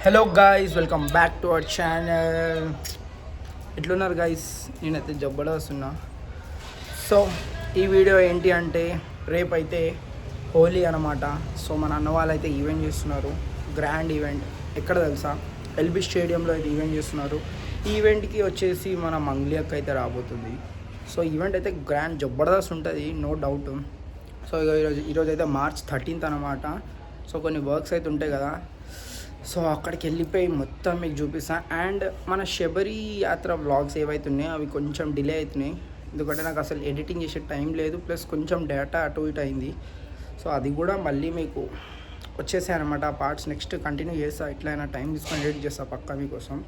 Hello guys, welcome back to our channel. ఎట్లున్నారు guys? నేనైతే జబ్బడస్తున్నా. So ఈ వీడియో ఏంటి అంటే, రేపైతే హోలీ అనమాట. సో మన అన్న వాళ్ళు అయితే ఈవెంట్ చేస్తున్నారు, గ్రాండ్ ఈవెంట్. ఎక్కడ తెలుసా? ఎల్బీ స్టేడియంలో అయితే ఈవెంట్ చేస్తున్నారు. ఈ ఈవెంట్కి వచ్చేసి మన మంగ్లీ అక్క అయితే రాబోతుంది. సో ఈవెంట్ అయితే గ్రాండ్ జబర్దస్త్ ఉంటుంది, నో డౌట్. సో ఈరోజు అయితే March 13th అనమాట. సో కొన్ని వర్క్స్ అయితే ఉంటాయి కదా, సో అక్కడికి వెళ్ళిపోయి మొత్తం మీకు చూపిస్తాను. అండ్ మన శబరి యాత్ర వ్లాగ్స్ ఏవైతే ఉన్నాయో అవి కొంచెం డిలే అవుతున్నాయి, ఎందుకంటే నాకు అసలు ఎడిటింగ్ చేసే టైం లేదు, ప్లస్ కొంచెం డేటా అటు ఇటు అయింది. సో అది కూడా మళ్ళీ మీకు వచ్చేసాయి అనమాట. ఆ పార్ట్స్ నెక్స్ట్ కంటిన్యూ చేస్తా, ఎట్లయినా టైం తీసుకొని ఎడిట్ చేస్తా పక్కా మీకోసం.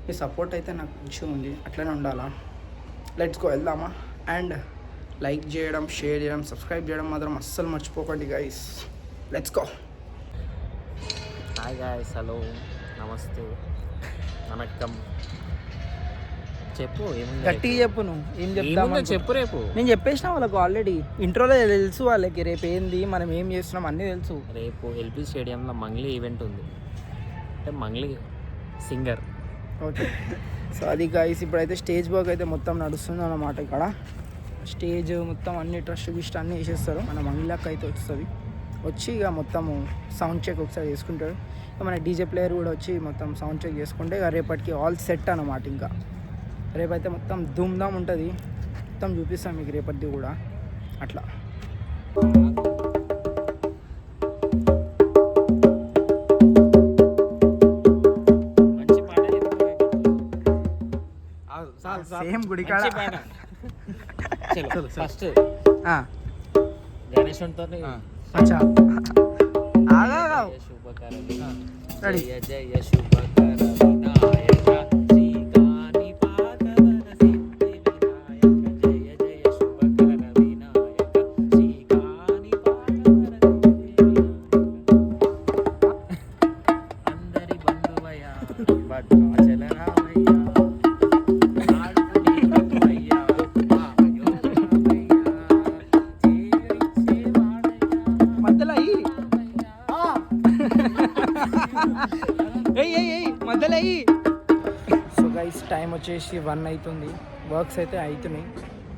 మీ సపోర్ట్ అయితే నాకు మంచిగా ఉంది, అట్లనే ఉండాలా. లెట్స్ గో, వెళ్దామా? అండ్ లైక్ చేయడం, షేర్ చేయడం, సబ్స్క్రైబ్ చేయడం మాత్రం అస్సలు మర్చిపోకండి guys. Let's go. Hi guys, hello, నమస్తే, వనక్కం. చెప్పు, గట్టిగా చెప్పు. నువ్వు ఏం చెప్తావు? చెప్పు. రేపు నేను చెప్పేసిన వాళ్ళకు ఆల్రెడీ ఇంట్రోలో తెలుసు వాళ్ళకి, రేపు ఏంది మనం ఏం చేస్తున్నాం అన్నీ తెలుసు. రేపు ఎల్బీ స్టేడియంలో మంగ్లీ ఈవెంట్ ఉంది, అంటే మంగ్లీ సింగర్. ఓకే, సో అది గాయ్స్. ఇప్పుడైతే స్టేజ్ వర్క్ అయితే మొత్తం నడుస్తుంది అన్నమాట. ఇక్కడ స్టేజ్ మొత్తం అన్ని ట్రస్ట్ గిస్ట్ అన్నీ వేసేస్తారు. మన మంగ్లీకి అయితే వస్తుంది, వచ్చి ఇక మొత్తము సౌండ్ చెక్ ఒకసారి చేసుకుంటాడు. ఇక మన డీజే ప్లేయర్ కూడా వచ్చి మొత్తం సౌండ్ చెక్ చేసుకుంటే ఇక రేపటికి ఆల్ సెట్ అన్నమాట. ఇంకా రేపైతే మొత్తం ధూమ్ధామ్ ఉంటుంది, మొత్తం చూపిస్తాం మీకు రేపటిది కూడా అట్లా. సేమ్ గుడి కాడ ఫస్ట్ గణేశునితో రెడీ. జయ జయ శుభకర వినాయక శ్రీకాని పాదవర సిద్ధి వినాయక. జయ జయ శుభకర వినాయక శ్రీకాని పాదవర సిద్ధి వినాయక. అందరి బంధువయ్య భద్రాచల రామయ్య, మధ్యలో. సో గైస్, టైం వచ్చేసి 1 అవుతుంది, వర్క్స్ అయితే అవుతున్నాయి.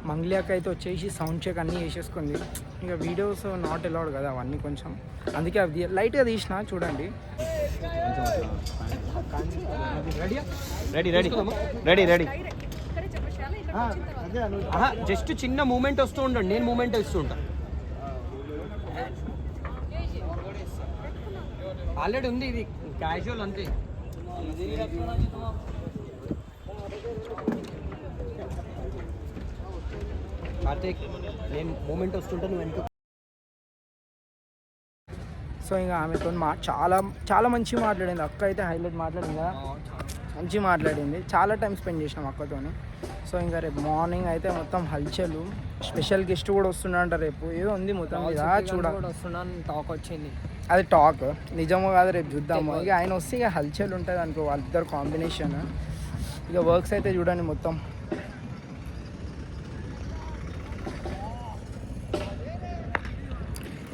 మంగ్లీకి అయితే వచ్చేసి సౌండ్ చెక్ అన్నీ వేసేసుకుంది. ఇక వీడియోస్ నాట్ అలౌడ్ కదా అవన్నీ, కొంచెం అందుకే అవి లైట్గా తీసిన చూడండి. రెడీ జస్ట్ చిన్న మూమెంట్ వస్తూ ఉండండి, నేను మూమెంట్ ఇస్తూ ఉంటాను. ఆల్రెడీ ఉంది, ఇది క్యాజువల్ అంతే. కార్తీక్, నేను మూమెంట్ వస్తుంటాను వెనుక. సో ఇంకా ఆమెతో చాలా చాలా మంచిగా మాట్లాడింది అక్క, అయితే హైలైట్ మాట్లాడింది కదా, మంచిగా మాట్లాడింది. చాలా టైం స్పెండ్ చేసినాం అక్కతోని. సో ఇంకా రేపు మార్నింగ్ అయితే మొత్తం హల్చలు, స్పెషల్ గెస్ట్ కూడా వస్తున్నాడంట రేపు, ఏదో ఉంది మొత్తం వస్తున్నాను టాక్ వచ్చింది. అది టాక్ నిజమో కాదు రేపు చూద్దాము. ఇక ఆయన వస్తే ఇక హల్చల్ ఉంటుంది అనుకో, వాళ్ళిద్దరు కాంబినేషన్. ఇక వర్క్స్ అయితే చూడండి మొత్తం.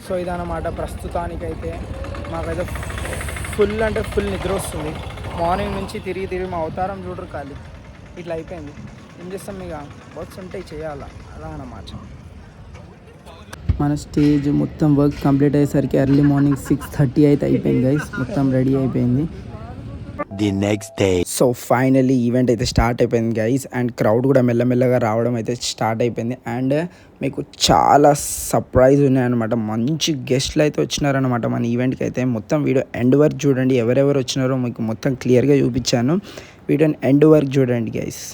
సో ఇదన్నమాట ప్రస్తుతానికైతే. మాకైతే ఫుల్ అంటే ఫుల్ నిద్ర వస్తుంది. మార్నింగ్ నుంచి తిరిగి మా అవతారం చూడరు ఖాళీ, ఇట్లా అయిపోయింది. ఏం చేస్తాం, ఇక వర్క్స్ ఉంటాయి చేయాలా, అలా అన్నమాట. మన స్టేజ్ మొత్తం వర్క్ కంప్లీట్ అయ్యేసరికి ఎర్లీ మార్నింగ్ 6:30 అయితే అయిపోయింది గైస్, మొత్తం రెడీ అయిపోయింది. The next day. So finally event అయితే స్టార్ట్ అయిపోయింది గైస్, అండ్ క్రౌడ్ కూడా మెల్లమెల్లగా రావడం అయితే స్టార్ట్ అయిపోయింది. అండ్ మీకు చాలా సర్ప్రైజ్ ఉన్నాయన్నమాట, మంచి గెస్ట్లు అయితే వచ్చినారనమాట మన ఈవెంట్కి అయితే. మొత్తం వీడియో ఎండ్ వరకు చూడండి, ఎవరెవరు వచ్చినారో మీకు మొత్తం క్లియర్గా చూపించాను. వీడియోని ఎండ్ వరకు చూడండి గైస్.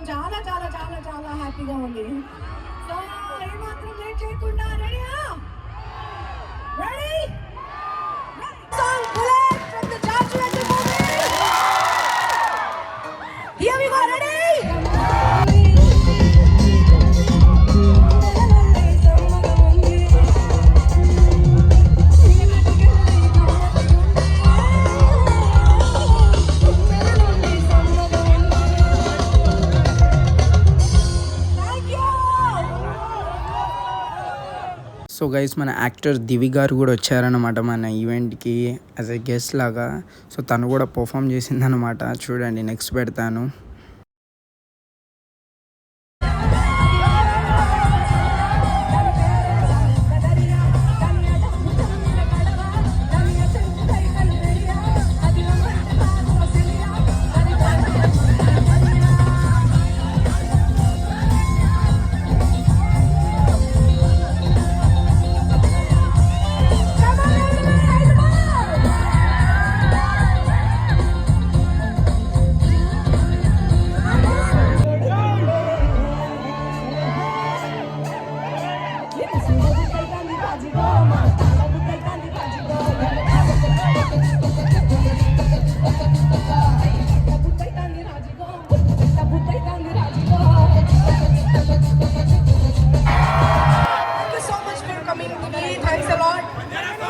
చాలా చాలా చాలా చాలా హ్యాపీగా ఉంది. సో ఏమాత్రం లేట్ చేయకుండా రెడీ సో గైస్ మన యాక్టర్ దివి గారు కూడా వచ్చారనమాట మన ఈవెంట్కి యాజ్ ఎ గెస్ట్ లాగా. సో తను కూడా పర్ఫామ్ చేసిందనమాట. చూడండి నెక్స్ట్ పెడతాను.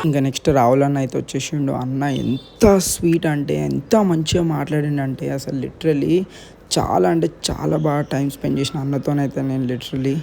ఇంకా నెక్స్ట్ రాహుల్ అన్న అయితే వచ్చేసిండు. అన్న ఎంత స్వీట్ అంటే ఎంత మంచిగా మాట్లాడిండంటే అసలు లిటరలీ చాలా అంటే చాలా బాగా టైం స్పెండ్ చేసిన అన్నతోనైతే నేను లిటరలీ.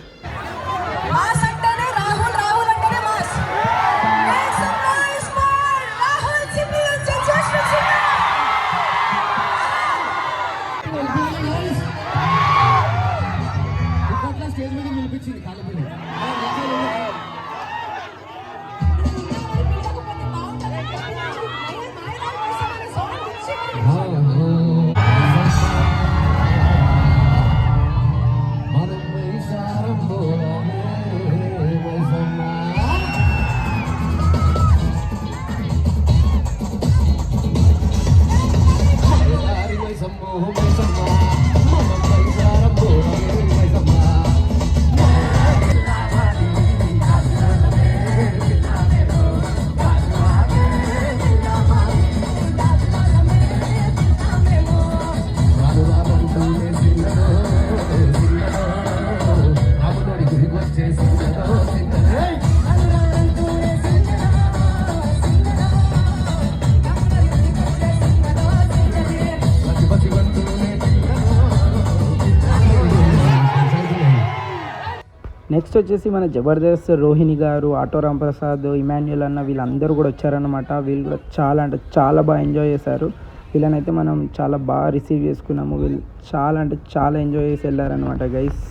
నెక్స్ట్ వచ్చేసి మన జబర్దస్త్ రోహిణి గారు, ఆటో రాంప్రసాద్, ఇమాన్యుల్ అన్న వీళ్ళందరూ కూడా వచ్చారనమాట. వీళ్ళు కూడా చాలా అంటే చాలా బాగా ఎంజాయ్ చేశారు. వీళ్ళనైతే మనం చాలా బాగా రిసీవ్ చేసుకున్నాము. వీళ్ళు చాలా అంటే చాలా ఎంజాయ్ చేసి వెళ్ళారనమాట గైస్.